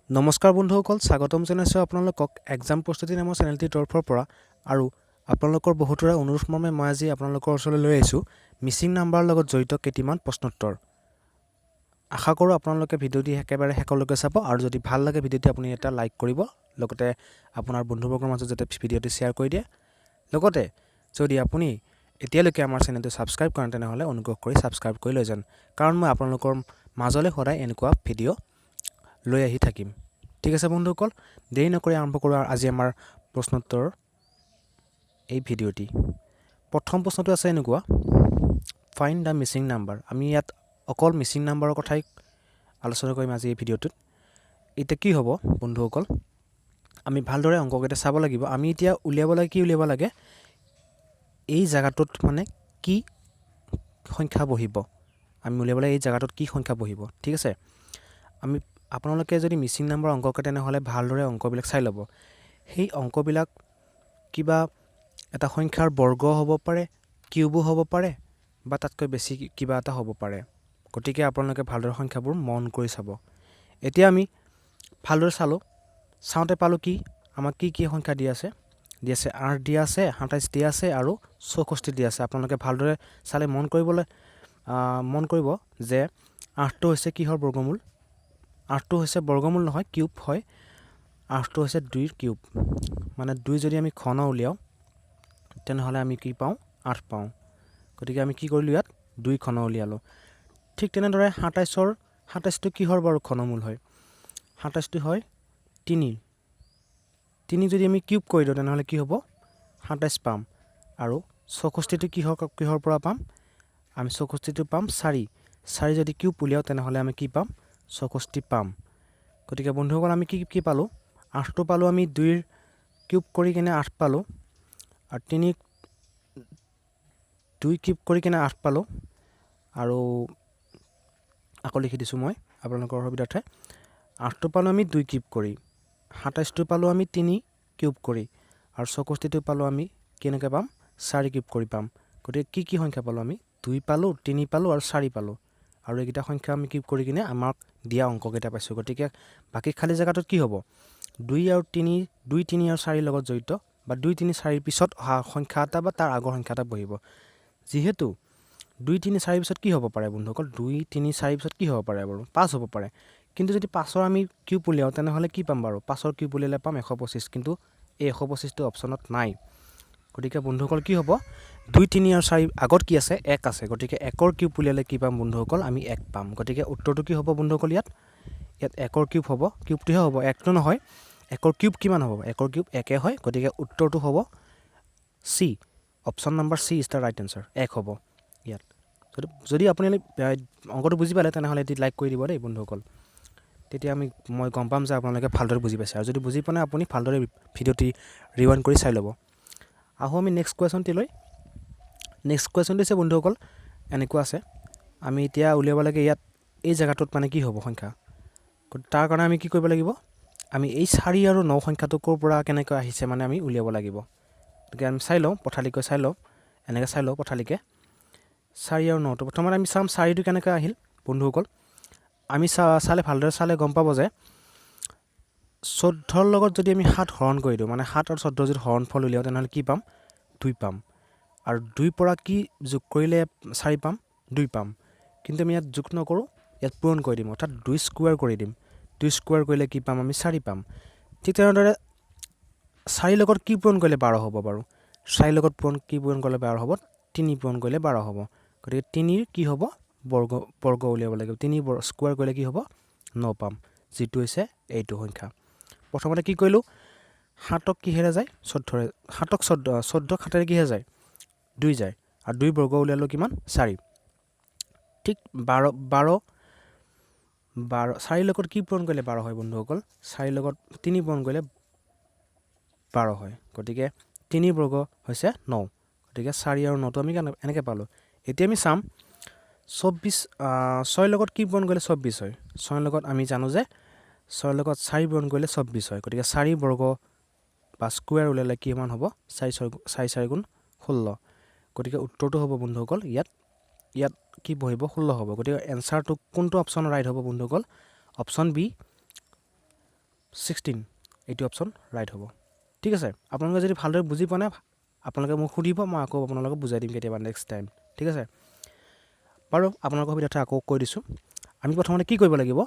নমস্কাৰ বন্ধুসকল, স্বাগতম জনাইছোঁ আপোনালোকক এক্সাম প্ৰস্তুতি নামৰ চেনেলটিৰ তৰফৰ পৰা। আৰু আপোনালোকৰ বহুতৰে অনুৰোধ মৰ্মে মই আজি আপোনালোকৰ ওচৰলৈ লৈ আহিছোঁ মিচিং নাম্বাৰৰ লগত জড়িত কেইটিমান প্ৰশ্নোত্তৰ। আশা কৰোঁ আপোনালোকে ভিডিঅ'টি একেবাৰে শেষলৈকে চাব, আৰু যদি ভাল লাগে ভিডিঅ'টি আপুনি এটা লাইক কৰিব, লগতে আপোনাৰ বন্ধুবৰ্গৰ মাজত যাতে ভিডিঅ'টি শ্বেয়াৰ কৰি দিয়ে। লগতে যদি আপুনি এতিয়ালৈকে আমাৰ চেনেলটো ছাবস্ক্ৰাইব কৰে তেনেহ'লে অনুগ্ৰহ কৰি ছাবস্ক্ৰাইব কৰি লৈ যান, কাৰণ মই আপোনালোকৰ মাজলৈ সদায় এনেকুৱা ভিডিঅ' লৈ আহি থাকিম। ঠিক আছে বন্ধুসকল, দেৰি নকৰি আৰম্ভ কৰোঁ আজি আমাৰ প্ৰশ্নোত্তৰৰ এই ভিডিঅ'টি। প্ৰথম প্ৰশ্নটো আছে এনেকুৱা, ফাইণ্ড দ্য মিচিং নাম্বাৰ। আমি ইয়াত অকল মিচিং নাম্বাৰৰ কথাই আলোচনা কৰিম আজি এই ভিডিঅ'টোত। এতিয়া কি হ'ব বন্ধুসকল, আমি ভালদৰে অংককেইটা চাব লাগিব। আমি এতিয়া উলিয়াব লাগে এই জেগাটোত মানে কি সংখ্যা বহিব। আমি উলিয়াব লাগে এই জেগাটোত কি সংখ্যা বহিব। ঠিক আছে, আপোনালোকে যদি মিচিং নাম্বাৰ অংক কৰে তেনেহ'লে ভালদৰে অংকবিলাক চাই ল'ব। সেই অংকবিলাক কিবা এটা সংখ্যাৰ বৰ্গ হ'ব পাৰে, কিউবো হ'ব পাৰে, বা তাতকৈ বেছি কিবা এটা হ'ব পাৰে। গতিকে আপোনালোকে ভালদৰে সংখ্যাবোৰ মন কৰি চাব। এতিয়া আমি ভালদৰে চাওঁতে পালোঁ কি আমাক কি সংখ্যা দিয়া আছে 8 দিয়া আছে, 27 দিয়া আছে আৰু 64 দিয়া আছে। আপোনালোকে ভালদৰে চালে মন কৰিব যে 8টো হৈছে কিহৰ বৰ্গমূল। 8টো হৈছে বৰ্গমূল নহয়, কিউব হয়। 8টো হৈছে 2ৰ কিউব, মানে 2 যদি আমি ঘন উলিয়াওঁ তেনেহ'লে আমি কি পাওঁ, 8 পাওঁ। গতিকে আমি কি কৰিলোঁ, ইয়াত 2 ঘন উলিয়ালোঁ। ঠিক তেনেদৰে 27টো কিহৰ বাৰু ঘনমূল হয়। 27টো হয় 3 যদি আমি কিউব কৰি দিওঁ তেনেহ'লে কি হ'ব, 27 পাম। আৰু 64টো কিহৰ পৰা পাম, আমি 64টো পাম 4 যদি কিউব উলিয়াওঁ তেনেহ'লে আমি কি পাম, 64 পাম। গতিকে বন্ধুসকল আমি কি পালোঁ, 8টো পালোঁ আমি 2ৰ কিউব কৰি কিনে 8 পালোঁ, আৰু 2 কিউব কৰি কিনে 8 পালোঁ। আৰু আকৌ লিখি দিছোঁ মই আপোনালোকৰ সুবিধাৰ্থে, 8টো পালোঁ আমি 2 কিউব কৰি, 27টো পালোঁ আমি 3 কিউব কৰি, আৰু 64টো পালোঁ আমি কেনেকৈ পাম, 4 কিউব কৰি পাম। গতিকে কি সংখ্যা পালোঁ, আমি 2 পালোঁ, 3 পালোঁ আৰু 4 পালোঁ। আৰু এইকেইটা সংখ্যা আমি কিউব কৰি কিনে আমাক দিয়া অংককেইটা পাইছোঁ। গতিকে বাকী খালী জেগাটোত কি হ'ব, 2 আৰু 4 লগত জড়িত, বা 2, 3, 4 পিছত অহা সংখ্যা এটা বা তাৰ আগৰ সংখ্যা এটা বহিব। যিহেতু 2, 3, 4 পিছত কি হ'ব পাৰে বন্ধুসকল, 2, 3, 4 পিছত কি হ'ব পাৰে বাৰু, 5 হ'ব পাৰে। কিন্তু যদি 5ৰ আমি কিউব উলিয়াওঁ তেনেহ'লে কি পাম বাৰু, 5ৰ কিউব উলিয়ালে পাম 125, কিন্তু এই 125টো অপশ্যনত নাই। গতিকে বন্ধুসকল কি হ'ব, 2, 3 আৰু 4 আগত কি আছে, 1 আছে। গতিকে 1ৰ কিউব উলিয়ালে কি পাম বন্ধুসকল, আমি 1 পাম। গতিকে উত্তৰটো কি হ'ব বন্ধুসকল, ইয়াত 1ৰ কিউব হ'ব, কিউবটোহে হ'ব, 1টো নহয়। 1ৰ কিউব কিমান হ'ব, 1ৰ কিউব 1 হয়। গতিকে উত্তৰটো হ'ব C, option number C is the right answer, 1 হ'ব ইয়াত। যদি আপুনি অংকটো বুজি পালে তেনেহ'লে এটি লাইক কৰি দিব দেই বন্ধুসকল। তেতিয়া মই গম পাম যে আপোনালোকে ভালদৰে বুজি পাইছে। আৰু যদি বুজি পোৱা নাই আপুনি ভালদৰে ভিডিঅ'টি ৰিৱাইণ্ড কৰি চাই ল'ব। আহোঁ আমি নেক্সট কুৱেশ্যনটিলৈ। নেক্সট কুৱেশ্যনটো হৈছে বন্ধুসকল এনেকুৱা আছে, আমি এতিয়া উলিয়াব লাগে ইয়াত এই জেগাটোত মানে কি হ'ব সংখ্যা। তাৰ কাৰণে আমি কি কৰিব লাগিব, আমি এই 4 আৰু 9 সংখ্যাটো ক'ৰ পৰা কেনেকৈ আহিছে মানে আমি উলিয়াব লাগিব। গতিকে আমি চাই লওঁ পথালিকৈ এনেকৈ চাই লওঁ পথালিকৈ। 4 আৰু 9টো প্ৰথমতে আমি চাম 4টো কেনেকৈ আহিল বন্ধুসকল। আমি ভালদৰে চালে গম পাব যে 14ৰ লগত যদি আমি 7 হৰণ কৰি দিওঁ, মানে 7 আৰু 14 যদি হৰণফল উলিয়াওঁ তেনেহ'লে কি পাম, 2 পাম। আৰু 2ৰ পৰা কি যোগ কৰিলে 4 পাম, 2 পাম। কিন্তু আমি ইয়াত যোগ নকৰোঁ, ইয়াত পূৰণ কৰি দিম, অৰ্থাৎ 2 স্কুৱাৰ কৰি দিম। 2 স্কুৱাৰ কৰিলে কি পাম, আমি 4 পাম। ঠিক তেনেদৰে 4 লগত কি পূৰণ কৰিলে 12 হ'ব বাৰু, 4 লগত কি পূৰণ কৰিলে 12 হ'ব, 3 পূৰণ কৰিলে 12 হ'ব। গতিকে 3ৰ কি হ'ব, বৰ্গ উলিয়াব লাগিব। 3 স্কুৱাৰ কৰিলে কি হ'ব, 9 পাম, যিটো হৈছে এইটো সংখ্যা। প্ৰথমতে কি কৰিলোঁ, 7ক কিহেৰে যায়, 7ক 7ৰে কিহে যায়, 2 যায়। আৰু 2 বৰ্গ উলিয়ালোঁ কিমান, 4। ঠিক 12 4 লগত কি পূৰণ কৰিলে 12 হয় বন্ধুসকল, 4 লগত 3 পূৰণ কৰিলে 12 হয়। গতিকে 3 বৰ্গ হৈছে 9। গতিকে 4 আৰু 9টো আমি এনেকৈ পালোঁ। এতিয়া আমি চাম 6 লগত কি পূৰণ কৰিলে 24 হয়। 6 লগত আমি জানো যে 6 লগত 4 পূৰণ কৰিলে 24 হয়। গতিকে 4 বৰ্গ বা স্কুৱাৰ উলিয়ালে কিমান হ'ব, 4 গুণ 16। গতিকে উত্তৰটো হ'ব বন্ধুসকল ইয়াত কি বহিব, 16 হ'ব। গতিকে এনচাৰটো কোনটো অপশ্যন ৰাইট হ'ব বন্ধুসকল, অপশ্যন বি 16 এইটো অপশ্যন ৰাইট হ'ব ঠিক আছে আপোনালোকে যদি ভালদৰে বুজি পোৱা নাই আপোনালোকে মোক সুধিব মই আকৌ আপোনালোকক বুজাই দিম কেতিয়াবা নেক্সট টাইম ঠিক আছে বাৰু আপোনালোকৰ সুবিধাৰ্থে আকৌ কৈ দিছোঁ আমি প্ৰথমতে কি কৰিব লাগিব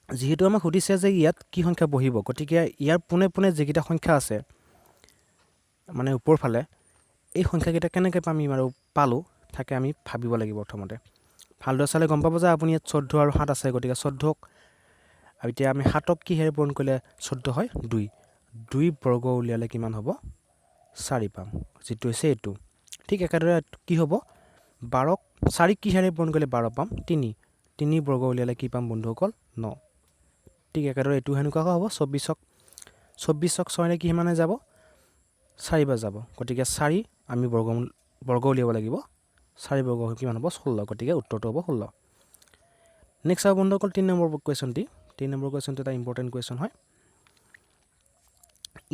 যিহেতু আমাক সুধিছে যে ইয়াত কি সংখ্যা বহিব গতিকে ইয়াৰ পোনে পোনে যিকেইটা সংখ্যা আছে মানে ওপৰ ফালে এই সংখ্যাকেইটা কেনেকৈ পাম আৰু পালোঁ থাকে আমি ভাবিব লাগিব প্ৰথমতে ভালদৰে চালে গম পাব যে আপুনি ইয়াত 14 আৰু 7 আছে গতিকে 14ক আৰু এতিয়া আমি 7ক কিহেৰে পূৰণ কৰিলে 14 হয় 2 বৰ্গ উলিয়ালে কিমান হ'ব 4 পাম যিটো হৈছে এইটো ঠিক একেদৰে কি হ'ব 12ক 4 কিহেৰে পূৰণ কৰিলে 12 পাম 3 বৰ্গ উলিয়ালে কি পাম বন্ধুসকল 9 ঠিক একেদৰে এইটো সেনেকুৱাকৈ হ'ব 24ক 6ৰে কিমানে যাব 4 বাৰ যাব গতিকে 4 আমি বৰ্গ উলিয়াব লাগিব 4 বৰ্গ কিমান হ'ব 16 গতিকে উত্তৰটো হ'ব 16 নেক্সট হ'ব বন্ধুসকল 3 নম্বৰ কুৱেশ্যনটি 3 নম্বৰ কুৱেশ্যনটো এটা ইম্পৰ্টেণ্ট কুৱেশ্যন হয়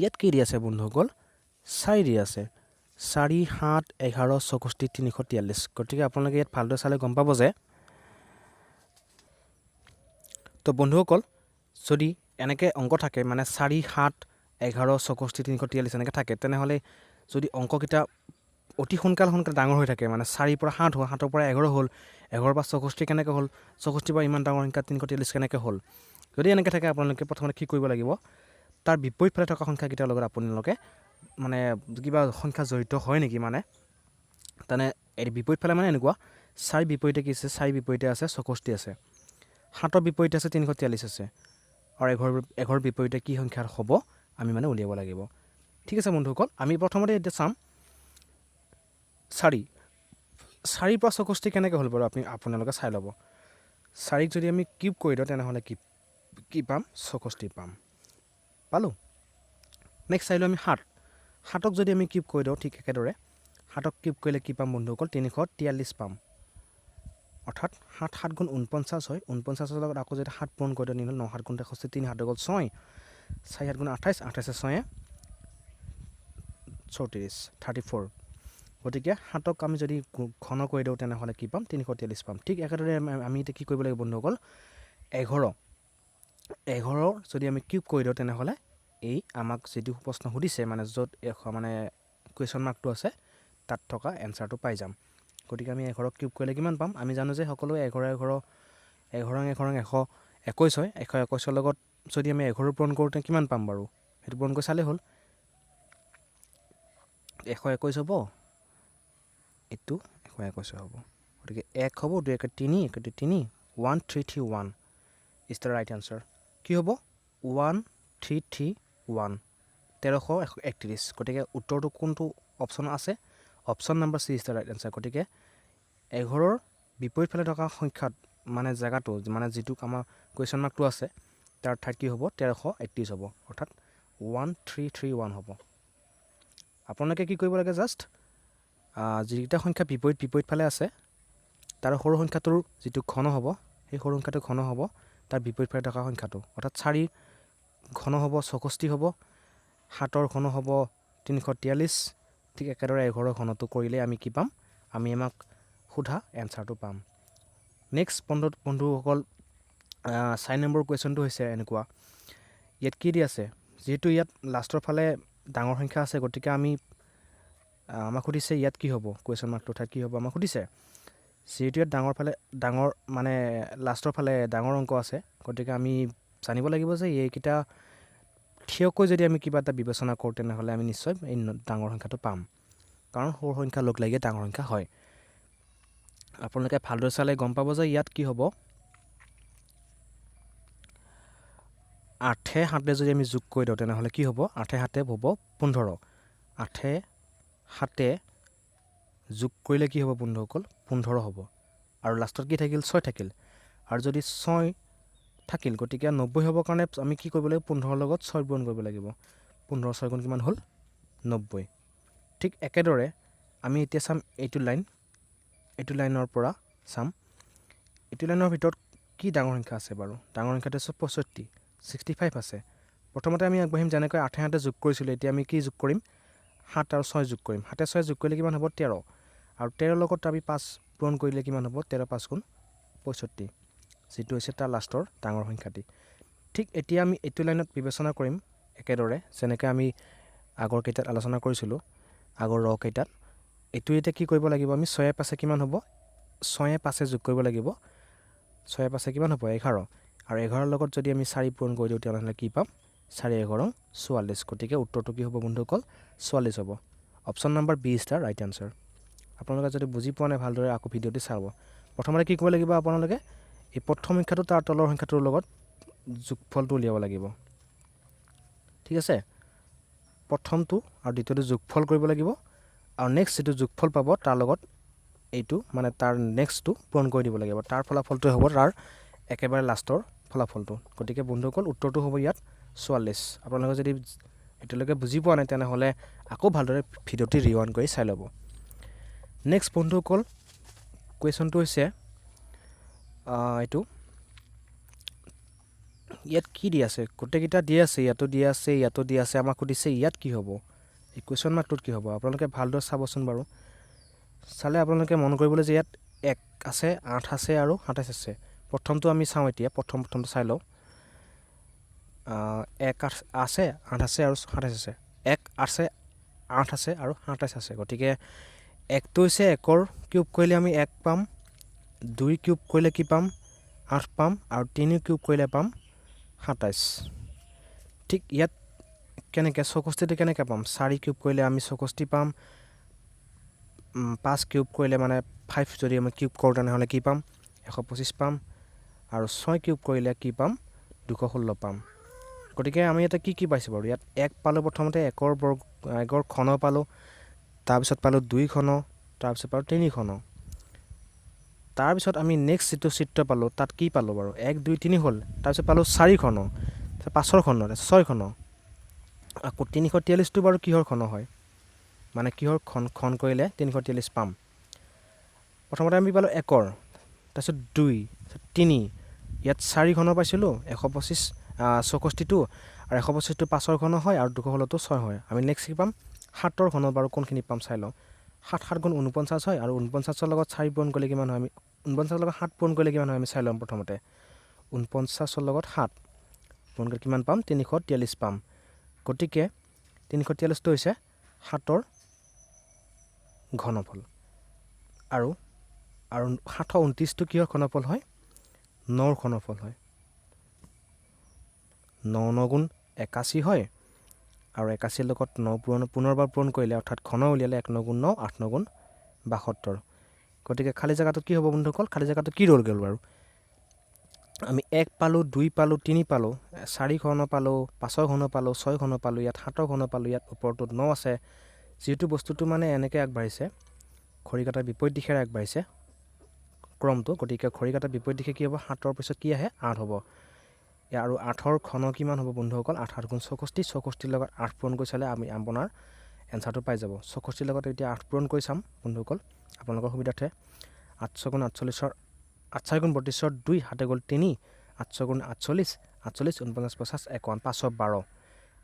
ইয়াত কি দি আছে বন্ধুসকল 4 দি আছে 4 7 11 64 343 গতিকে আপোনালোকে ইয়াত ভালদৰে চালে গম পাব যে তো বন্ধুসকল যদি এনেকৈ অংক থাকে মানে 4 7 11 64 343 এনেকৈ থাকে তেনেহ'লে যদি অংককেইটা অতি সোনকালে ডাঙৰ হৈ থাকে মানে 4 পৰা 7 হ'ল 7ৰ পৰা 11 হ'ল 11 পৰা 64 কেনেকৈ হ'ল 64 পৰা ইমান ডাঙৰ সংখ্যা 343 কেনেকৈ হ'ল যদি এনেকৈ থাকে আপোনালোকে প্ৰথমতে কি কৰিব লাগিব তাৰ বিপৰীত ফালে থকা সংখ্যাকেইটাৰ লগত আপোনালোকে মানে কিবা সংখ্যা জড়িত হয় নেকি মানে তেনে এই বিপৰীত ফালে মানে এনেকুৱা 4 বিপৰীতে কি আছে 4 বিপৰীতে আছে 64 আছে 7ৰ বিপৰীতে আছে 343 আছে আৰু 11 বিপৰীতে কি সংখ্যা হ'ব আমি মানে উলিয়াব লাগিব ঠিক আছে বন্ধুসকল আমি প্ৰথমতে এতিয়া চাম 4 পৰা 64 কেনেকৈ হ'ল বাৰু আপোনালোকে চাই ল'ব 4ক যদি আমি কিউব কৰি দিওঁ তেনেহ'লে কি পাম 64 পাম পালোঁ নেক্সট চাইলোঁ আমি 7ক যদি আমি কিউব কৰি দিওঁ ঠিক একেদৰে 7ক কিউব কৰিলে কি পাম বন্ধুসকল 343 পাম অৰ্থাৎ 7 গুণ 49 হয় 49ৰ লগত আকৌ যদি 7 পূৰণ কৰি দিওঁ 9 7 গুণ 63 3 7 গ'ল 6 4 7 গুণ 28 28 6 34 গতিকে 7ক আমি যদি ঘন কৰি দিওঁ তেনেহ'লে কি পাম 343 পাম ঠিক একেদৰে আমি এতিয়া কি কৰিব লাগিব বন্ধুসকল 11 যদি আমি কিউব কৰি দিওঁ তেনেহ'লে এই আমাক যিটো প্ৰশ্ন সুধিছে মানে য'ত মানে কুৱেশ্যন মাৰ্কটো আছে তাত থকা এনচাৰটো পাই যাম গতিকে আমি 11ক কিউব কৰিলে কিমান পাম আমি জানো যে সকলোৱে 11 121 হয় 121ৰ লগত যদি আমি 11 পূৰণ কৰোঁতে কিমান পাম বাৰু সেইটো পূৰণ কৰি চালেই হ'ল 121 হ'ব এইটো 121 হ'ব গতিকে 1 হ'ব 2 1 3 1 2 3 1331 ইজ দ্য ৰাইট আনচাৰ কি হ'ব 1331 1331 গতিকে উত্তৰটো কোনটো অপশ্যন আছে option number C is the right answer গতিকে 11ৰ বিপৰীত ফালে থকা সংখ্যাত মানে জেগাটো মানে যিটো আমাৰ কুৱেশ্যন মাৰ্কটো আছে তাৰ ঠাইত কি হ'ব 1331 হ'ব অৰ্থাৎ 1331 হ'ব আপোনালোকে কি কৰিব লাগে জাষ্ট যিকেইটা সংখ্যা বিপৰীত ফালে আছে তাৰ সৰু সংখ্যাটোৰ যিটো ঘন হ'ব সেই সৰু সংখ্যাটো ঘন হ'ব তাৰ বিপৰীত ফালে থকা সংখ্যাটো অৰ্থাৎ 4 ঘন হ'ব 64 হ'ব 7ৰ ঘন হ'ব 343 ঠিক একেদৰে 11ৰ ঘনটো কৰিলে আমি কি পাম আমি আমাক সোধা এনচাৰটো পাম নেক্সট বন্ধুসকল 4 নম্বৰ কুৱেশ্যনটো হৈছে এনেকুৱা ইয়াত কি দি আছে যিহেতু ইয়াত লাষ্টৰ ফালে ডাঙৰ সংখ্যা আছে গতিকে আমাক সুধিছে ইয়াত কি হ'ব কুৱেশ্যন মাৰ্কটো ঠাইত কি হ'ব আমাক সুধিছে যিহেতু ইয়াত ডাঙৰ মানে লাষ্টৰ ফালে ডাঙৰ অংক আছে গতিকে আমি জানিব লাগিব যে এইকেইটা থিয়কৈ যদি আমি কিবা এটা বিবেচনা কৰোঁ তেনেহ'লে আমি নিশ্চয় এই ডাঙৰ সংখ্যাটো পাম কাৰণ সৰু সংখ্যা লগ লাগি ডাঙৰ সংখ্যা হয় আপোনালোকে ভালদৰে চালে গম পাব যে ইয়াত কি হ'ব 8 7 যদি আমি যোগ কৰি দিওঁ তেনেহ'লে কি হ'ব 8 7 হ'ব 15 8 7 যোগ কৰিলে কি হ'ব বন্ধুসকল 15 হ'ব আৰু লাষ্টত কি থাকিল 6 থাকিল আৰু যদি 6 থাকিল গতিকে 90 হ'বৰ কাৰণে আমি কি কৰিব লাগিব 15ৰ লগত 6 পূৰণ কৰিব লাগিব 15 6 গুণ কিমান হ'ল 90 ঠিক একেদৰে আমি এতিয়া চাম এইটো লাইনৰ পৰা চাম এইটো লাইনৰ ভিতৰত কি ডাঙৰ সংখ্যা আছে বাৰু ডাঙৰ সংখ্যাটো আছে 65 আছে প্ৰথমতে আমি আগবাঢ়িম যেনেকৈ 8 7 যোগ কৰিছিলোঁ এতিয়া আমি কি যোগ কৰিম 7 আৰু 6 যোগ কৰিম 7 6 যোগ কৰিলে কিমান হ'ব 13 আৰু 13 লগত আমি 5 পূৰণ কৰিলে কিমান হ'ব 13 5 গুণ 65 যিটো হৈছে তাৰ লাষ্টৰ ডাঙৰ সংখ্যাটি ঠিক এতিয়া আমি এইটো লাইনত বিবেচনা কৰিম একেদৰে যেনেকৈ আমি আগৰ কেইটাত আলোচনা কৰিছিলোঁ আগৰ ৰ কেইটাত এইটো এতিয়া কি কৰিব লাগিব আমি 6 5 কিমান হ'ব 6 5 যোগ কৰিব লাগিব 6 5 কিমান হ'ব 11 আৰু 11 লগত যদি আমি 4 পূৰণ কৰি দিওঁ তেতিয়াহ'লে কি পাম 4 11 44 গতিকে উত্তৰটো কি হ'ব বন্ধুসকল 44 হ'ব option number B is the right answer আপোনালোকে যদি বুজি পোৱা নাই ভালদৰে আকৌ ভিডিঅ'টো চাব প্ৰথমতে কি কৰিব লাগিব আপোনালোকে এই প্ৰথম সংখ্যাটো তাৰ তলৰ সংখ্যাটোৰ লগত যোগফলটো উলিয়াব লাগিব ঠিক আছে প্ৰথমটো আৰু দ্বিতীয়টো যোগফল কৰিব লাগিব আৰু নেক্সট যেটো যোগফল পাব তাৰ লগত এইটো মানে তাৰ নেক্সটটো পূৰণ কৰি দিব লাগিব তাৰ ফলাফলটো হ'ব তাৰ একেবাৰে লাষ্টৰ ফলাফলটো গতিকে বন্ধুসকল উত্তৰটো হ'ব ইয়াত 44 আপোনালোকে যদি এতিয়ালৈকে বুজি পোৱা নাই তেনেহ'লে আকৌ ভালদৰে ভিডিঅ'টি ৰিৱাইণ্ড কৰি চাই ল'ব নেক্সট বন্ধুসকল কুৱেশ্যনটো হৈছে এইটো ইয়াত কি দি আছে গোটেইকেইটা দি আছে ইয়াতো দি আছে আমাক সুধিছে ইয়াত কি হ'ব এই কুৱেশ্যন মাৰ্কটোত কি হ'ব আপোনালোকে ভালদৰে চাবচোন বাৰু চালে আপোনালোকে মন কৰিবলৈ যে ইয়াত 1 আছে 8 আছে আৰু 27 আছে প্ৰথমটো আমি চাওঁ এতিয়া প্ৰথমটো চাই লওঁ 1 আছে 8 আছে আৰু 27 আছে 1 আছে 8 আছে আৰু 27 আছে গতিকে 1টো হৈছে 1ৰ কিউব কৰিলে আমি 1 পাম 2 কিউব কৰিলে কি পাম 8 পাম আৰু 3 কিউব কৰিলে পাম 27 ঠিক ইয়াত কেনেকৈ 64টো কেনেকৈ পাম 4 কিউব কৰিলে আমি 64 পাম 5 কিউব কৰিলে মানে 5 যদি আমি কিউব কৰোঁ তেনেহ'লে কি পাম 125 পাম আৰু 6 কিউব কৰিলে কি পাম 216 পাম গতিকে আমি ইয়াতে কি পাইছোঁ বাৰু ইয়াত 1 পালোঁ প্ৰথমতে 1ৰ ঘন পালোঁ তাৰপিছত পালোঁ 2 ঘন তাৰপিছত পালোঁ 3 ঘন তাৰপিছত আমি নেক্সট যিটো চিত্ৰ পালোঁ তাত কি পালোঁ বাৰু 1 2 3 হ'ল তাৰপিছত পালোঁ 4 ঘন 5ৰ ঘন 6 ঘন আকৌ 343টো বাৰু কিহৰ ঘন হয় মানে কিহৰ ঘন কৰিলে 343 পাম প্ৰথমতে আমি পালোঁ 1ৰ তাৰপিছত 2 3 ইয়াত 4 ঘন পাইছিলোঁ 125 64টো আৰু 125টো 5ৰ ঘন হয় আৰু 216টো 6 হয় আমি নেক্সট কি পাম 7ৰ ঘন বাৰু কোনখিনি পাম চাই লওঁ 7 7 গুণ 49 হয় আৰু 49ৰ লগত 4 পূৰণ কৰিলে কিমান হয় আমি 49ৰ লগত 7 পূৰণ কৰিলে কিমান হয় আমি চাই ল'ম প্ৰথমতে 49ৰ লগত 7 পূৰণ কৰি কিমান পাম 343 পাম গতিকে 343টো হৈছে 7ৰ ঘনফল আৰু 729টো কিহৰ ঘনফল হয় 9ৰ ঘনফল হয় 9 9 গুণ 81 হয় আৰু 81ৰ লগত 9 পুনৰবাৰ পূৰণ কৰিলে অৰ্থাৎ ঘন উলিয়ালে 1 9 গুণ 9 8 9 গুণ 72 গতিকে খালী জেগাটো কি হ'ব বন্ধুসকল খালী জেগাটো কি ৰ'ল গ'ল বাৰু আমি 1 পালোঁ 2 পালোঁ 3 পালোঁ 4 ঘন পালোঁ 5ৰ ঘন পালোঁ 6 ঘন পালোঁ ইয়াত 7ৰ ঘন পালোঁ ইয়াত ওপৰটোত 9 আছে যিহেতু বস্তুটো মানে এনেকৈ আগবাঢ়িছে খৰি কাটাৰ বিপৰীত দিশেৰে আগবাঢ়িছে ক্ৰমটো গতিকে খৰি কাটাৰ বিপৰীত দিশে কি হ'ব 7ৰ পিছত কি আহে 8 হ'ব আৰু 8ৰ ঘন কিমান হ'ব বন্ধুসকল 8 8 গুণ 64 64ৰ লগত 8 পূৰণ কৰি চালে আমি আপোনাৰ এনচাৰটো পাই যাব 64ৰ লগত এতিয়া 8 পূৰণ কৰি চাম বন্ধুসকল আপোনালোকৰ সুবিধাৰ্থে 8 গুণ 48ৰ 8 4 গুণ 32ৰ 2 7 গ'ল 3 8 গুণ 48 48 49 50 51 512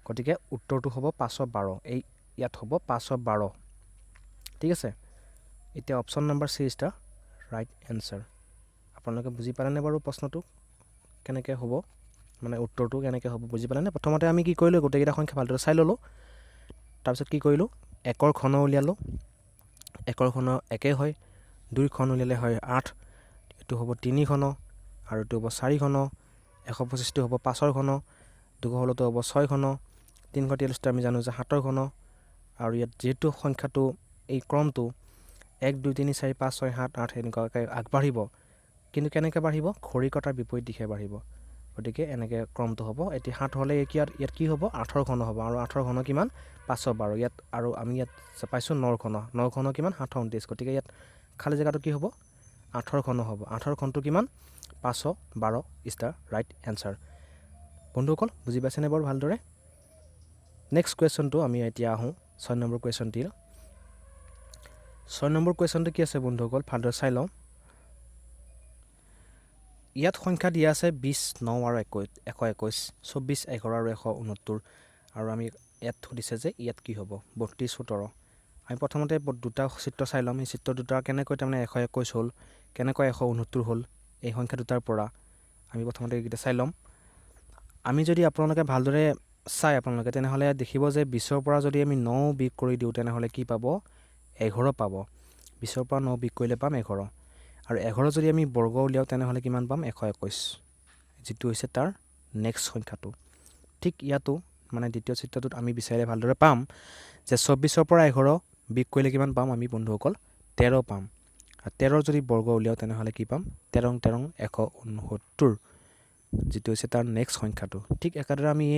গতিকে উত্তৰটো হ'ব 512 এই ইয়াত হ'ব 512 ঠিক আছে এতিয়া option number C is the right answer আপোনালোকে বুজি পালেনে বাৰু প্ৰশ্নটো কেনেকৈ হ'ব মানে উত্তৰটো কেনেকৈ হ'ব বুজি পালেনে প্ৰথমতে আমি কি কৰিলোঁ গোটেইকেইটা সংখ্যা ভালদৰে চাই ল'লোঁ তাৰপিছত কি কৰিলোঁ 1ৰ ঘন উলিয়ালোঁ 1ৰ ঘন 1 হয় 2 ঘন উলিয়ালে হয় 8 এইটো হ'ব 3 ঘন আৰু এইটো হ'ব 4 ঘন 125টো হ'ব 5ৰ ঘন 216টো হ'ব 6 ঘন 343টো আমি জানো যে 7ৰ ঘন আৰু ইয়াত যিহেতু সংখ্যাটো এই ক্ৰমটো 1 2 3 4 5 6 7 8 এনেকুৱাকৈ আগবাঢ়িব কিন্তু কেনেকৈ বাঢ়িব খৰি কটাৰ বিপৰীত দিশে বাঢ়িব গতিকে এনেকৈ ক্ৰমটো হ'ব এতিয়া 7 হ'লে ইয়াত কি হ'ব 8ৰ ঘন হ'ব আৰু 8ৰ ঘন কিমান 512 ইয়াত আৰু আমি ইয়াত পাইছোঁ 9ৰ ঘন 9ৰ ঘন কিমান 729 গতিকে ইয়াত খালী জেগাটো কি হ'ব 8ৰ ঘন হ'ব 8ৰ ঘনটো কিমান 512 ইজ দ্য ৰাইট এনচাৰ বন্ধুসকল বুজি পাইছেনে বাৰু ভালদৰে নেক্সট কুৱেশ্যনটো আমি এতিয়া আহোঁ 6 নম্বৰ কুৱেশ্যনটি 6 নম্বৰ কুৱেশ্যনটো কি আছে বন্ধুসকল ভালদৰে চাই লওঁ ইয়াত সংখ্যা দিয়া আছে 20 9 আৰু 121 24 11 আৰু 169 আৰু আমি ইয়াত সুধিছে যে ইয়াত কি হ'ব 32 17 আমি প্ৰথমতে দুটা চিত্ৰ চাই ল'ম এই চিত্ৰ দুটা কেনেকৈ তাৰমানে 121 হ'ল কেনেকৈ 169 হ'ল এই সংখ্যা দুটাৰ পৰা আমি প্ৰথমতে এইকেইটা চাই ল'ম আমি যদি আপোনালোকে ভালদৰে চাই আপোনালোকে তেনেহ'লে দেখিব যে 20ৰ পৰা যদি আমি 9 বিয়োগ কৰি দিওঁ তেনেহ'লে কি পাব 11 পাব 20ৰ পৰা 9 বিয়োগ কৰিলে পাম 11 আৰু 11 যদি আমি বৰ্গ উলিয়াওঁ তেনেহ'লে কিমান পাম 121 যিটো হৈছে তাৰ নেক্সট সংখ্যাটো ঠিক ইয়াতো মানে দ্বিতীয় চিত্ৰটোত আমি বিচাৰিলে ভালদৰে পাম যে 24ৰ পৰা 11 বিয়োগ কৰিলে কিমান পাম আমি বন্ধুসকল 13 পাম আৰু 13ৰ যদি বৰ্গ উলিয়াওঁ তেনেহ'লে কি পাম 13 13 169 যিটো হৈছে তাৰ নেক্সট সংখ্যাটো ঠিক একেদৰে আমি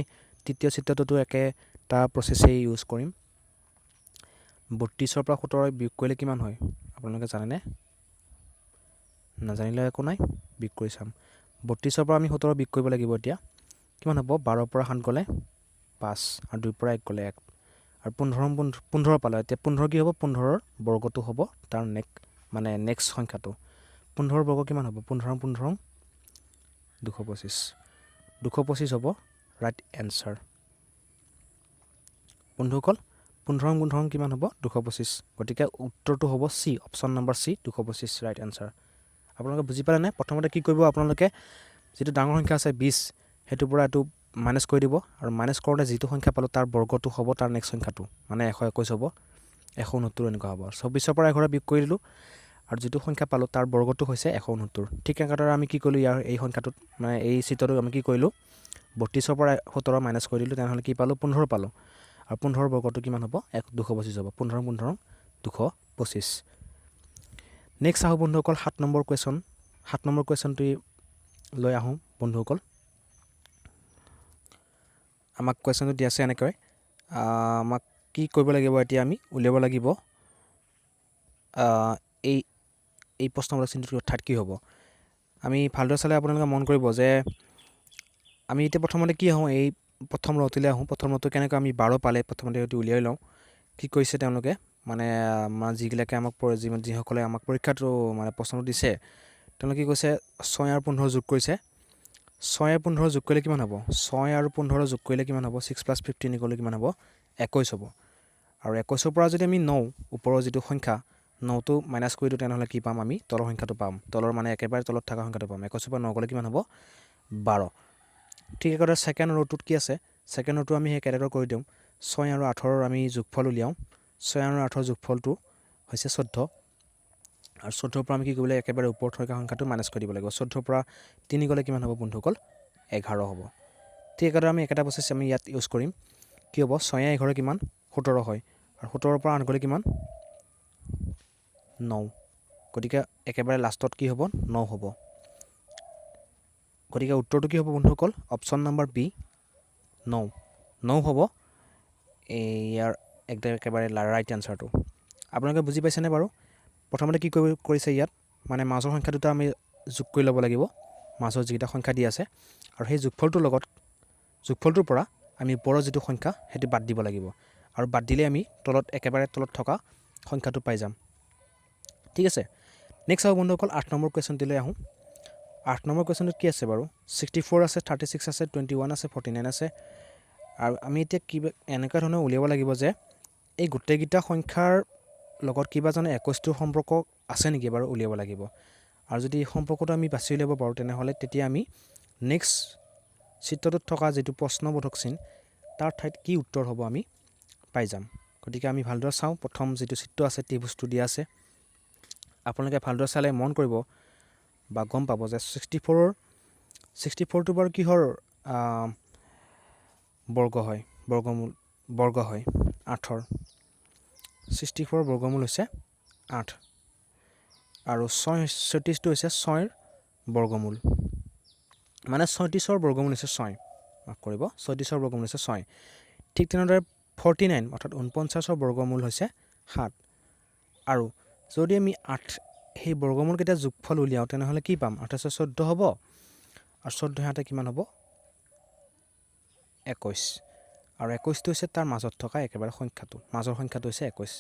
তৃতীয় চিত্ৰটোতো একেটা প্ৰচেছেই ইউজ কৰিম 32ৰ পৰা 17 বিয়োগ কৰিলে কিমান হয় আপোনালোকে জানেনে নাজানিলে একো নাই বিয়োগ কৰি চাম 32ৰ পৰা আমি 17 বিয়োগ কৰিব লাগিব এতিয়া কিমান হ'ব 12ৰ পৰা 7 গ'লে 5 আৰু 2ৰ পৰা 1 গ'লে 1 আৰু 15 পালে এতিয়া 15 কি হ'ব 15ৰ বৰ্গটো হ'ব তাৰ নেক্সট সংখ্যাটো 15ৰ বৰ্গ কিমান হ'ব 15 15 225 225 হ'ব ৰাইট এনচাৰ বন্ধুসকল 15 15 কিমান হ'ব 225 গতিকে উত্তৰটো হ'ব C option number C 225 right answer আপোনালোকে বুজি পালেনে প্ৰথমতে কি কৰিব আপোনালোকে যিটো ডাঙৰ সংখ্যা আছে 20 সেইটোৰ পৰা এইটো মাইনাছ কৰি দিব আৰু মাইনাছ কৰোঁতে যিটো সংখ্যা পালোঁ তাৰ বৰ্গটো হ'ব তাৰ নেক্সট সংখ্যাটো মানে 121 হ'ব 169 এনেকুৱা হ'ব 24ৰ পৰা 11 বিয়োগ কৰি দিলোঁ আৰু যিটো সংখ্যা পালোঁ তাৰ বৰ্গটো হৈছে 169 ঠিক একেদৰে আমি কি কৰিলোঁ ইয়াৰ এই সংখ্যাটোত মানে এই চিত্ৰটোত আমি কি কৰিলোঁ 32ৰ পৰা 17 মাইনাছ কৰি দিলোঁ তেনেহ'লে কি পালোঁ 15 পালোঁ আৰু 15ৰ বৰ্গটো কিমান হ'ব 225 হ'ব 15 15 225 নেক্সট আহোঁ বন্ধুসকল 7 নম্বৰ কুৱেশ্যনটো লৈ আহোঁ বন্ধুসকল আমাক কুৱেশ্যনটো দিয়া আছে এনেকৈ আমাক কি কৰিব লাগিব এতিয়া আমি উলিয়াব লাগিব এই প্ৰশ্নবোধক চিন্তাটোৰ অৰ্থাৎ কি হ'ব আমি ভালদৰে চালে আপোনালোকে মন কৰিব যে আমি এতিয়া প্ৰথমতে কি আহোঁ এই প্ৰথম ৰটোলৈ আহোঁ প্ৰথম ৰটো কেনেকৈ আমি 12 পালে প্ৰথমতে সেইটো উলিয়াই লওঁ কি কৰিছে তেওঁলোকে মানে যিবিলাকে যিসকলে আমাক পৰীক্ষাটো মানে প্ৰশ্নটো দিছে তেওঁলোকে কি কৈছে 6 আৰু 15 যোগ কৰিছে 6 আৰু 15 যোগ কৰিলে কিমান হ'ব 6 আৰু 15 যোগ কৰিলে কিমান হ'ব 6 + 15 গ'লে কিমান হ'ব 21 হ'ব আৰু 21ৰ পৰা যদি আমি 9 ওপৰৰ যিটো সংখ্যা 9টো মাইনাছ কৰি দিওঁ তেনেহ'লে কি পাম আমি তলৰ সংখ্যাটো পাম তলৰ মানে একেবাৰে তলত থকা সংখ্যাটো পাম 21ৰ পৰা 9 গ'লে কিমান হ'ব 12 ঠিক একেদৰে ছেকেণ্ড ৰ'টোত কি আছে ছেকেণ্ড ৰ'টো আমি সেই কেইটাৰ কৰি দিওঁ 6 আৰু 8ৰ আমি যোগফল উলিয়াওঁ 6 আৰু 8ৰ যোগফলটো হৈছে 14 আৰু 14ৰ পৰা আমি কি কৰিব লাগিব একেবাৰে ওপৰত থকা সংখ্যাটো মাইনাছ কৰি দিব লাগিব 14ৰ পৰা 3 গ'লে কিমান হ'ব বন্ধুসকল 11 হ'ব ঠিক একেদৰে আমি একেটা প্ৰচেছ আমি ইয়াত ইউজ কৰিম কি হ'ব 6 11 কিমান 17 হয় আৰু 17ৰ পৰা 8 গ'লে কিমান 9 গতিকে একেবাৰে লাষ্টত কি হ'ব 9 হ'ব গতিকে উত্তৰটো কি হ'ব বন্ধুসকল অপশ্যন নম্বৰ বি 9 হ'ব ইয়াৰ একেবাৰে ৰাইট এনচাৰটো আপোনালোকে বুজি পাইছেনে বাৰু প্ৰথমতে কি কৰিছে ইয়াত মানে মাজৰ সংখ্যা দুটা আমি যোগ কৰি ল'ব লাগিব মাজৰ যিকেইটা সংখ্যা দি আছে আৰু সেই যোগফলটোৰ পৰা আমি ওপৰৰ যিটো সংখ্যা সেইটো বাদ দিব লাগিব আৰু বাদ দিলে আমি একেবাৰে তলত থকা সংখ্যাটো পাই যাম ঠিক আছে নেক্সট আহোঁ বন্ধুসকল 8 নম্বৰ কুৱেশ্যনটোলৈ আহোঁ 8 নম্বৰ কুৱেশ্যনটোত কি আছে বাৰু 64 আছে 36 আছে 21 আছে 49 আছে আৰু আমি এতিয়া এনেকুৱা ধৰণৰ উলিয়াব লাগিব যে এই গোটেইকেইটা সংখ্যাৰ লগত কিবা জানো 21টোৰ সম্পৰ্ক আছে নেকি বাৰু উলিয়াব লাগিব আৰু যদি এই সম্পৰ্কটো আমি বাছি উলিয়াব পাৰোঁ তেনেহ'লে তেতিয়া আমি নেক্সট চিত্ৰটোত থকা যিটো প্ৰশ্নবোধক চিন তাৰ ঠাইত কি উত্তৰ হ'ব আমি পাই যাম গতিকে আমি ভালদৰে চাওঁ প্ৰথম যিটো চিত্ৰ আছে ত্ৰিভুজটো দিয়া আছে আপোনালোকে ভালদৰে চালে মন কৰিব বা গম পাব যে 64টো বাৰু কিহৰ বৰ্গ হয় 8ৰ 64ৰ বৰ্গমূল হৈছে 8 আৰু 36টো হৈছে 6ৰ বৰ্গমূল মানে 36ৰ বৰ্গমূল হৈছে 6 মাফ কৰিব 36ৰ বৰ্গমূল হৈছে 6 ঠিক তেনেদৰে 49 অৰ্থাৎ 49ৰ বৰ্গমূল হৈছে 7 আৰু যদি আমি 8 সেই বৰ্গমূলকেইটা যোগফল উলিয়াওঁ তেনেহ'লে কি পাম 8 14 হ'ব আৰু 14 হাতে কিমান হ'ব 21 আৰু 21টো হৈছে তাৰ মাজত থকা একেবাৰে মাজৰ সংখ্যাটো হৈছে 21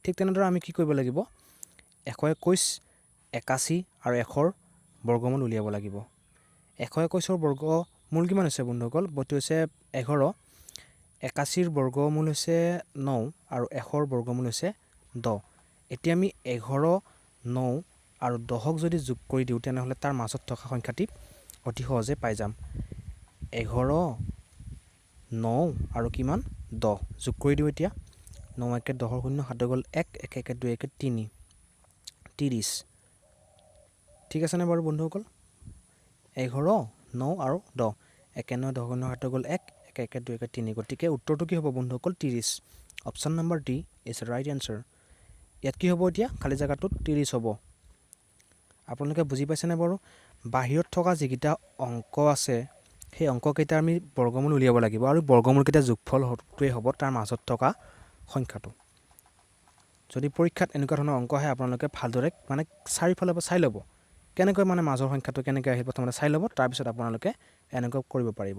ঠিক তেনেদৰে আমি কি কৰিব লাগিব 121 81 আৰু 100ৰ বৰ্গমূল উলিয়াব লাগিব 121ৰ বৰ্গমূল কিমান হৈছে বন্ধুসকল বৰ্তি হৈছে 11 81ৰ বৰ্গমূল হৈছে 9 আৰু 100ৰ বৰ্গমূল হৈছে 10 এতিয়া আমি 11 9 আৰু 10ক যদি যোগ কৰি দিওঁ তেনেহ'লে তাৰ মাজত থকা সংখ্যাটি অতি সহজে পাই যাম 11 9 আৰু কিমান 10 যোগ কৰি দিওঁ এতিয়া 9 একে 10 শূন্য 7 গ'ল 1 1 একে 2 একে 3 30 ঠিক আছেনে বাৰু বন্ধুসকল 11 9 আৰু 10 একে 9 10 শূন্য 7 গ'ল 1 1 একে 2 একে 3 গতিকে উত্তৰটো কি হ'ব বন্ধুসকল 30 option number D is right answer ইয়াত কি হ'ব এতিয়া খালী জেগাটোত 30 হ'ব আপোনালোকে বুজি পাইছেনে বাৰু বাহিৰত থকা যিকেইটা অংক আছে সেই অংককেইটা আমি বৰ্গমূল উলিয়াব লাগিব আৰু বৰ্গমূলকেইটা যোগফলটোৱে হ'ব তাৰ মাজত থকা সংখ্যাটো যদি পৰীক্ষাত এনেকুৱা ধৰণৰ অংক আহে আপোনালোকে ভালদৰে মানে চাৰিওফালৰ পৰা চাই ল'ব কেনেকৈ মানে মাজৰ সংখ্যাটো কেনেকৈ আহিব প্ৰথমতে চাই ল'ব তাৰপিছত আপোনালোকে এনেকুৱা কৰিব পাৰিব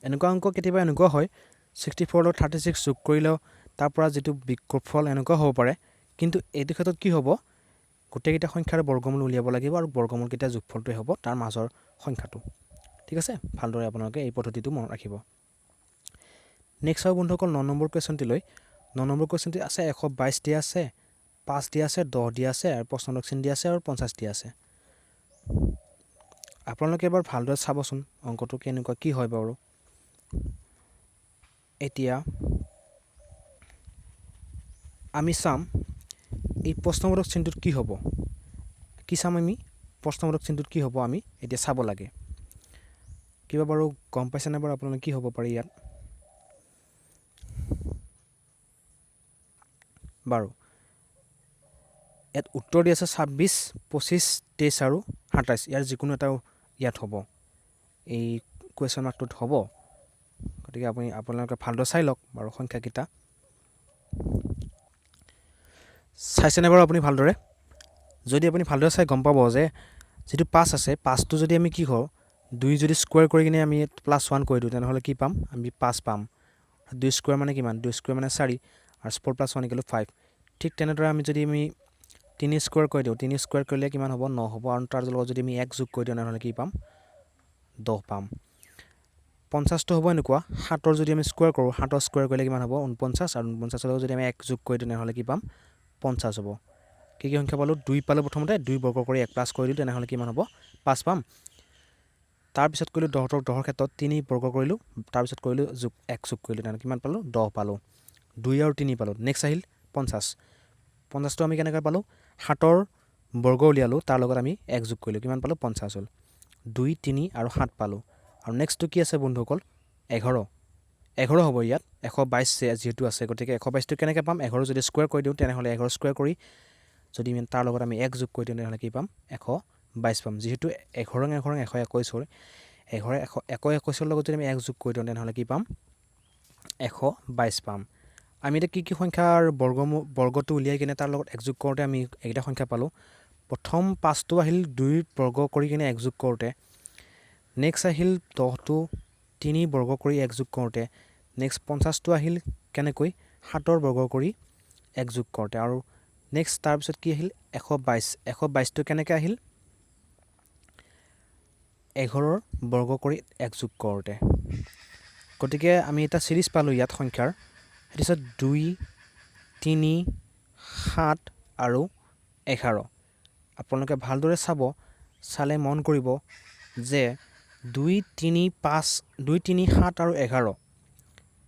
এনেকুৱা অংক কেতিয়াবা এনেকুৱা হয় 64 লগত 36 যোগ কৰিলেও তাৰ পৰা যিটো বিয়োগফল এনেকুৱা হ'ব পাৰে কিন্তু এইটো ক্ষেত্ৰত কি হ'ব গোটেইকেইটা সংখ্যাৰ বৰ্গমূল উলিয়াব লাগিব আৰু বৰ্গমূলকেইটা যোগফলটোৱে হ'ব তাৰ মাজৰ সংখ্যাটো ঠিক আছে ভালদৰে আপোনালোকে এই পদ্ধতিটো মনত ৰাখিব নেক্সট আৰু বন্ধুসকল 9 নম্বৰ কুৱেশ্যনটিলৈ 9 নম্বৰ কুৱেশ্যনটি আছে 122 দিয়া আছে 5 দিয়া আছে 10 দিয়া আছে আৰু প্ৰশ্নক চিন দিয়া আছে আৰু 50 দিয়া আছে আপোনালোকে এবাৰ ভালদৰে চাবচোন অংকটো কেনেকুৱা কি হয় বাৰু এতিয়া আমি চাম এই প্ৰশ্নবোধক চিনটোত কি হ'ব কি চাম আমি প্ৰশ্নবোধক চিনটোত কি হ'ব আমি এতিয়া চাব লাগে কিবা বাৰু গম পাইছেনে বাৰু আপোনালোকে কি হ'ব পাৰে ইয়াত বাৰু ইয়াত উত্তৰ দি আছে 26 25 23 আৰু 27 ইয়াৰ যিকোনো এটা ইয়াত হ'ব এই কুৱেশ্যন মাৰ্কটোত হ'ব গতিকে আপোনালোকে ভালদৰে চাই লওক বাৰু সংখ্যাকেইটা চাইছেনে বাৰু আপুনি ভালদৰে যদি আপুনি ভালদৰে চাই গম পাব যে যিটো 5 আছে 5টো যদি আমি কি কৰো 2 যদি স্কোয়াৰ কৰি কিনে আমি +1 কৰি দিওঁ তেনেহ'লে কি পাম আমি 5 পাম 2 স্কোয়াৰ মানে কিমান 2 স্কোয়াৰ মানে 4 আৰু 4 + 1 = 5 ঠিক তেনেদৰে আমি যদি আমি 3 স্কোয়াৰ কৰি দিওঁ 3 স্কোয়াৰ কৰিলে কিমান হ'ব 9 হ'ব আৰু তাৰ লগত যদি আমি 1 যোগ কৰি দিওঁ তেনেহ'লে কি পাম 10 পাম 50টো হ'ব এনেকুৱা 7ৰ যদি আমি স্কোয়াৰ কৰোঁ 7ৰ স্কোয়াৰ কৰিলে কিমান হ'ব 49 আৰু 49ৰ লগত যদি আমি 1 যোগ কৰি দিওঁ তেনেহ'লে কি পাম 50 হ'ব কি সংখ্যা পালোঁ 2 পালোঁ প্ৰথমতে 2 বৰ্গ কৰি 1 প্লাছ কৰি দিওঁ তেনেহ'লে কিমান হ'ব 5 পাম তাৰপিছত কৰিলোঁ 10ৰ ক্ষেত্ৰত 3 বৰ্গ কৰিলোঁ তাৰপিছত কৰিলোঁ 1 যোগ কৰিলোঁ তেনেহ'লে কিমান পালোঁ 10 পালোঁ 2 আৰু 3 পালোঁ নেক্সট আহিল 50 50টো আমি কেনেকৈ পালোঁ 7ৰ বৰ্গ উলিয়ালোঁ তাৰ লগত আমি 1 যোগ কৰিলোঁ কিমান পালোঁ 50 হ'ল 2 3 আৰু 7 পালোঁ আৰু নেক্সটটো কি আছে বন্ধুসকল 11 হ'ব ইয়াত 122 যিহেতু আছে গতিকে 122টো কেনেকৈ পাম 11 যদি স্কোয়াৰ কৰি দিওঁ তেনেহ'লে 11 স্কোয়াৰ কৰি যদি তাৰ লগত আমি 1 যোগ কৰি দিওঁ তেনেহ'লে কি পাম 122 পাম যিহেতু 11 121 হয় 121ৰ লগত যদি আমি 1 যোগ কৰি দিওঁ তেনেহ'লে কি পাম 122 পাম আমি এতিয়া কি সংখ্যাৰ বৰ্গটো উলিয়াই কিনে তাৰ লগত 1 যোগ কৰোঁতে আমি এইকেইটা সংখ্যা পালোঁ প্ৰথম 5টো আহিল 2 বৰ্গ কৰি কিনে 1 যোগ কৰোঁতে নেক্সট আহিল 10টো 3 বৰ্গ কৰি 1 যোগ কৰোঁতে নেক্সট 50টো আহিল কেনেকৈ 7ৰ বৰ্গ কৰি 1 যোগ কৰোঁতে আৰু নেক্সট তাৰপিছত কি আহিল 122টো কেনেকৈ আহিল 11ৰ বৰ্গ কৰি 1 যোগ কৰোঁতে গতিকে আমি এটা সিৰিজ পালোঁ ইয়াত সংখ্যাৰ তাৰপিছত 2 3 7 আৰু 11 আপোনালোকে ভালদৰে চালে মন কৰিব যে 2 3 5 2 3 7 আৰু 11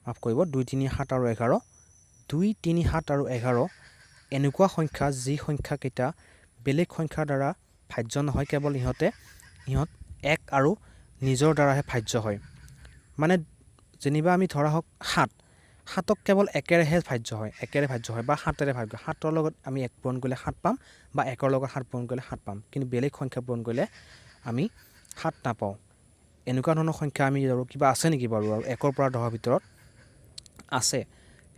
মাফ কৰিব 2 3 7 আৰু 11 2 3 7 আৰু 11 এনেকুৱা সংখ্যা যি সংখ্যাকেইটা বেলেগ সংখ্যাৰ দ্বাৰা ভাজ্য নহয় কেৱল ইহঁত 1 আৰু নিজৰ দ্বাৰাহে ভাজ্য হয় মানে যেনিবা আমি ধৰা হওক 7ক কেৱল 1ৰেহে ভাজ্য হয় 1ৰে ভাজ্য হয় বা 7ৰে ভাজ্য 7ৰ লগত আমি 1 পূৰণ কৰিলে 7 পাম বা 1ৰ লগত 7 পূৰণ কৰিলে 7 পাম কিন্তু বেলেগ সংখ্যা পূৰণ কৰিলে আমি 7 নাপাওঁ এনেকুৱা ধৰণৰ সংখ্যা আমি আৰু কিবা আছে নেকি বাৰু আৰু 1ৰ পৰা 10ৰ ভিতৰত আছে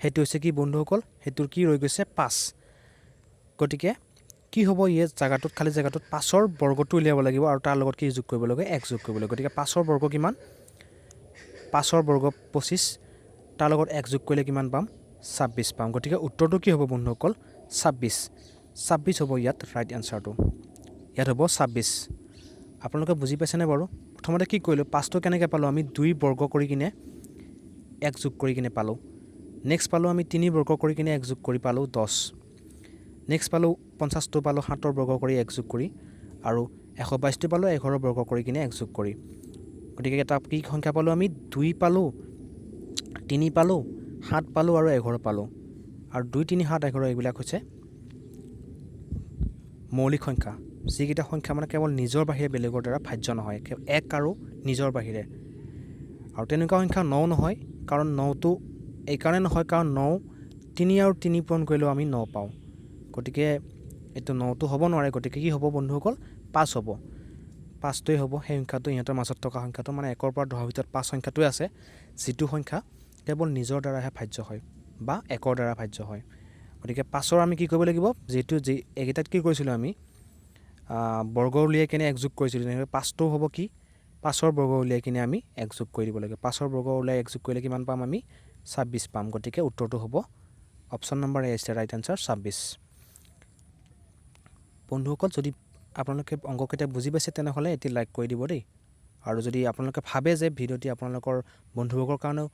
সেইটো হৈছে কি বন্ধুসকল সেইটোৰ কি ৰৈ গৈছে 5 গতিকে কি হ'ব এই জায়গাটোত খালি জায়গাটোত 5ৰ বৰ্গটো উলিয়াব লাগিব আৰু তাৰ লগত কি যোগ কৰিব লাগে 1 যোগ কৰিব লাগে গতিকে 5ৰ বৰ্গ কিমান 5ৰ বৰ্গ 25 তাৰ লগত 1 যোগ কৰিলে কিমান পাম 26 পাম গতিকে উত্তৰটো কি হ'ব বন্ধুসকল 26 হ'ব ইয়াত ৰাইট এনচাৰটো ইয়াত হ'ব 26 আপোনালোকে বুজি পাইছেনে বাৰু প্ৰথমতে কি কৰিলোঁ 5টো কেনেকৈ পালোঁ আমি 2 বৰ্গ কৰি কিনে 1 যোগ কৰি কিনে পালোঁ নেক্সট পালোঁ আমি 3 বৰ্গ কৰি কিনে 1 যোগ কৰি পালোঁ 10 নেক্সট পালোঁ 50টো পালোঁ 7ৰ বৰ্গ কৰি 1 যোগ কৰি আৰু 122টো পালোঁ 11ৰ বৰ্গ কৰি কিনে 1 যোগ কৰি গতিকে এটা কি সংখ্যা পালোঁ আমি 2 পালোঁ 3 পালোঁ 7 পালোঁ আৰু 11 পালোঁ আৰু 2 3 7 11 এইবিলাক হৈছে মৌলিক সংখ্যা যিকেইটা সংখ্যা মানে কেৱল নিজৰ বাহিৰে বেলেগৰ দ্বাৰা ভাজ্য নহয় এক আৰু নিজৰ বাহিৰে আৰু তেনেকুৱা সংখ্যা 9 নহয় কাৰণ 9টো এইকাৰণে নহয় কাৰণ 9 3 আৰু 3 পূৰণ কৰিলেও আমি 9 পাওঁ গতিকে এইটো 9টো হ'ব নোৱাৰে গতিকে কি হ'ব বন্ধুসকল 5 হ'ব 5টোৱে হ'ব সেই সংখ্যাটো ইহঁতৰ মাজত থকা সংখ্যাটো মানে 1ৰ পৰা 10ৰ ভিতৰত 5 সংখ্যাটোৱে আছে যিটো সংখ্যা কেৱল নিজৰ দ্বাৰাহে ভাজ্য হয় বা 1ৰ দ্বাৰা ভাজ্য হয় গতিকে 5ৰ আমি কি কৰিব লাগিব যেহেতু এইকেইটাত কি কৰিছিলোঁ আমি বৰ্গ উলিয়াই কিনে এক যোগ কৰিছিলোঁ তেনেহ'লে 5টো হ'ব কি 5ৰ বৰ্গ উলিয়াই কিনে আমি এক যোগ কৰি দিব লাগে 5ৰ বৰ্গ উলিয়াই এক যোগ কৰিলে কিমান পাম আমি 26 পাম গতিকে উত্তৰটো হ'ব option number A is the right answer 26 বন্ধুসকল যদি আপোনালোকে অংককেইটা বুজি পাইছে তেনেহ'লে এটি লাইক কৰি দিব দেই আৰু যদি আপোনালোকে ভাবে যে ভিডিঅ'টি আপোনালোকৰ বন্ধুবৰ্গৰ কাৰণেও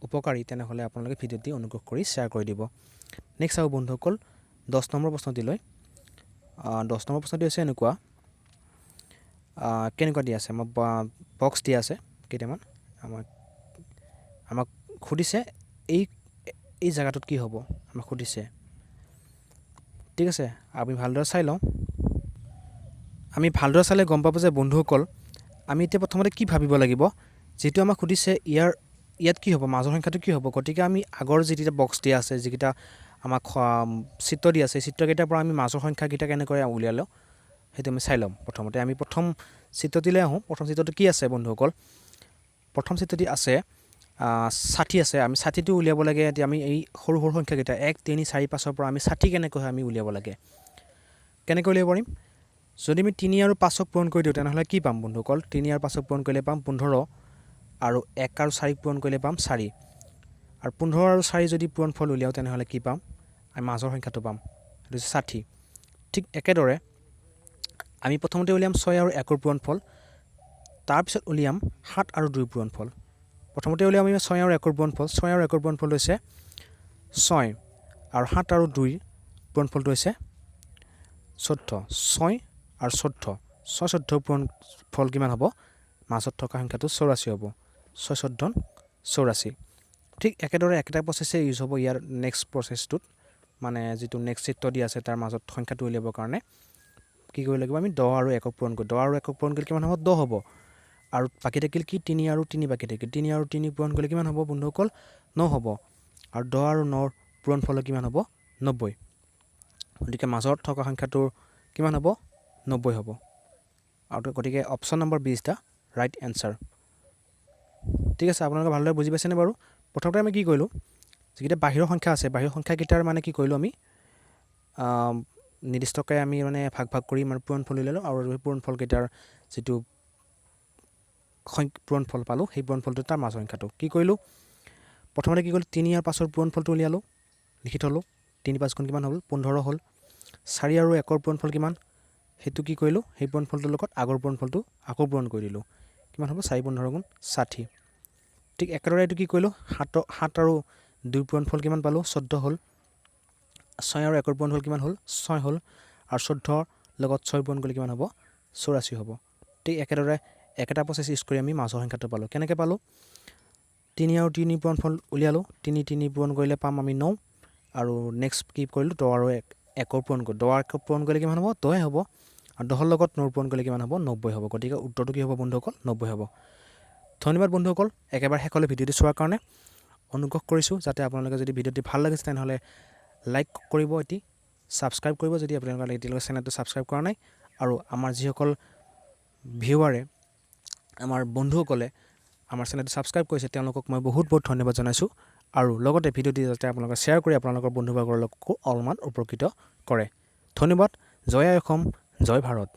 উপকাৰী তেনেহ'লে আপোনালোকে ভিডিঅ'টি অনুগ্ৰহ কৰি শ্বেয়াৰ কৰি দিব নেক্সট চাওঁ বন্ধুসকল 10 নম্বৰ প্ৰশ্নটিলৈ 10 নম্বৰ প্ৰশ্নটি হৈছে এনেকুৱা কেনেকুৱা দিয়া আছে বক্স দিয়া আছে কেইটামান আমাক সুধিছে এই জেগাটোত কি হ'ব আমাক সুধিছে ঠিক আছে আমি ভালদৰে চাই লওঁ আমি ভালদৰে চালে গম পাব যে বন্ধুসকল আমি এতিয়া প্ৰথমতে কি ভাবিব লাগিব যেটো আমাক সুধিছে ইয়াত কি হ'ব মাজৰ সংখ্যাটো কি হ'ব গতিকে আমি আগৰ যিটা বক্স দিয়া আছে যিকেইটা আমাক চিত্ৰ দিয়া আছে চিত্ৰকেইটাৰ পৰা আমি মাজৰ সংখ্যাকেইটা কেনেকৈ উলিয়ালোঁ সেইটো আমি চাই ল'ম প্ৰথমতে আমি প্ৰথম চিত্ৰটিলৈ আহোঁ প্ৰথম চিত্ৰটো কি আছে বন্ধুসকল প্ৰথম চিত্ৰটি আছে 60 আছে আমি 60টো উলিয়াব লাগে এতিয়া আমি এই সৰু সৰু সংখ্যাকেইটা 1 3 4 5ৰ পৰা আমি 60 কেনেকৈ আমি উলিয়াব লাগে কেনেকৈ উলিয়াব পাৰিম যদি আমি 3 আৰু 5ক পূৰণ কৰি দিওঁ তেনেহ'লে কি পাম বন্ধুসকল 3 আৰু 5ক পূৰণ কৰিলে পাম 15 আৰু 1 আৰু 4ক পূৰণ কৰিলে পাম 4 আৰু 15 আৰু 4 যদি পূৰণফল উলিয়াওঁ তেনেহ'লে কি পাম আমি মাজৰ সংখ্যাটো পাম সেইটো হৈছে 60 ঠিক একেদৰে আমি প্ৰথমতে উলিয়াম 6 আৰু 1ৰ পূৰণফল তাৰপিছত উলিয়াম 7 আৰু 2ৰ পূৰণফল প্ৰথমতে উলিয়াম আমি 6 আৰু 1ৰ পূৰণফল 6 আৰু 1ৰ পূৰণফল হৈছে 6 আৰু 7 আৰু 2ৰ পূৰণফলটো হৈছে 14 6 আৰু 14 6 14ৰ পূৰণফল কিমান হ'ব মাজত থকা সংখ্যাটো 84 হ'ব 6 14 84 ঠিক একেদৰে একেটা প্ৰচেছে ইউজ হ'ব ইয়াৰ নেক্সট প্ৰচেছটোত মানে যিটো নেক্সট চিত্ৰ দিয়া আছে তাৰ মাজত সংখ্যাটো উলিয়াবৰ কাৰণে কি কৰিব লাগিব আমি 10 আৰু 1ক পূৰণ কৰোঁ 10 আৰু 1ক পূৰণ কৰিলে কিমান হ'ব 10 হ'ব আৰু বাকী থাকিল কি 3 আৰু 3 বাকী থাকিল 3 আৰু 3 পূৰণ কৰিলে কিমান হ'ব বন্ধুসকল 9 হ'ব আৰু 10 আৰু 9ৰ পূৰণফল কিমান হ'ব 90 গতিকে মাজত থকা সংখ্যাটোৰ কিমান হ'ব 90 হ'ব আৰু গতিকে option number B is the right answer ঠিক আছে আপোনালোকে ভালদৰে বুজি পাইছেনে বাৰু প্ৰথমতে আমি কি কৰিলোঁ যিকেইটা বাহিৰৰ সংখ্যা আছে বাহিৰৰ সংখ্যাকেইটাৰ মানে কি কৰিলোঁ আমি নিৰ্দিষ্টকৈ আমি মানে ভাগ কৰি মানে পূৰণফল উলিয়ালোঁ আৰু সেই পূৰণফলকেইটাৰ যিটো পূৰণফল পালোঁ সেই পূৰণফলটো তাৰ মাজৰ সংখ্যাটো কি কৰিলোঁ প্ৰথমতে কি কৰিলোঁ 3 আৰু 5ৰ পূৰণফলটো উলিয়ালোঁ লিখি থ'লোঁ 3 5 গুণ কিমান হ'ল 15 হ'ল 4 আৰু 1ৰ পূৰণফল কিমান সেইটো কি কৰিলোঁ সেই পূৰণফলটোৰ লগত আগৰ পূৰণফলটো আকৌ পূৰণ কৰি দিলোঁ কিমান হ'ব 4 15 গুণ 60 ঠিক একেদৰে এইটো কি কৰিলোঁ 7 আৰু 2ৰ পূৰণফল কিমান পালোঁ 14 হ'ল 6 আৰু 1ৰ পূৰণফল কিমান হ'ল 6 হ'ল আৰু 14ৰ লগত 6 পূৰণ কৰিলে কিমান হ'ব 84 হ'ব ঠিক একেদৰে একেটা প্ৰচেছ ইউজ কৰি আমি মাজৰ সংখ্যাটো পালোঁ কেনেকৈ পালোঁ 3 আৰু 3 পূৰণফল উলিয়ালোঁ 3 3 পূৰণ কৰিলে পাম আমি 9 আৰু নেক্সট কি কৰিলোঁ 10 আৰু 1ৰ পূৰণ কৰিলোঁ 10 আৰু 1ৰ পূৰণ কৰিলে কিমান হ'ব 10 হ'ব আৰু 10ৰ লগত 9 পূৰণ কৰিলে কিমান হ'ব 90 হ'ব গতিকে উত্তৰটো কি হ'ব বন্ধুসকল 90 হ'ব ধন্যবাদ বন্ধুসকল একেবাৰে শেষলৈ ভিডিঅ'টো চোৱাৰ কাৰণে অনুগ্ৰহ কৰিছোঁ যাতে আপোনালোকে যদি ভিডিঅ'টি ভাল লাগিছে তেনেহ'লে লাইক কৰিব এটি ছাবস্ক্ৰাইব কৰিব যদি আপোনালোকে এতিয়ালৈকে চেনেলটো ছাবস্ক্ৰাইব কৰা নাই আৰু আমাৰ যিসকল ভিউৱাৰে আমাৰ বন্ধুসকলে আমাৰ চেনেলটো ছাবস্ক্ৰাইব কৰিছে তেওঁলোকক মই বহুত বহুত ধন্যবাদ জনাইছোঁ আৰু লগতে ভিডিঅ'টি যাতে আপোনালোকে শ্বেয়াৰ কৰি আপোনালোকৰ বন্ধুবৰ্গৰ লগকো অলপমান উপকৃত কৰে ধন্যবাদ জয় আই অসম জয় ভাৰত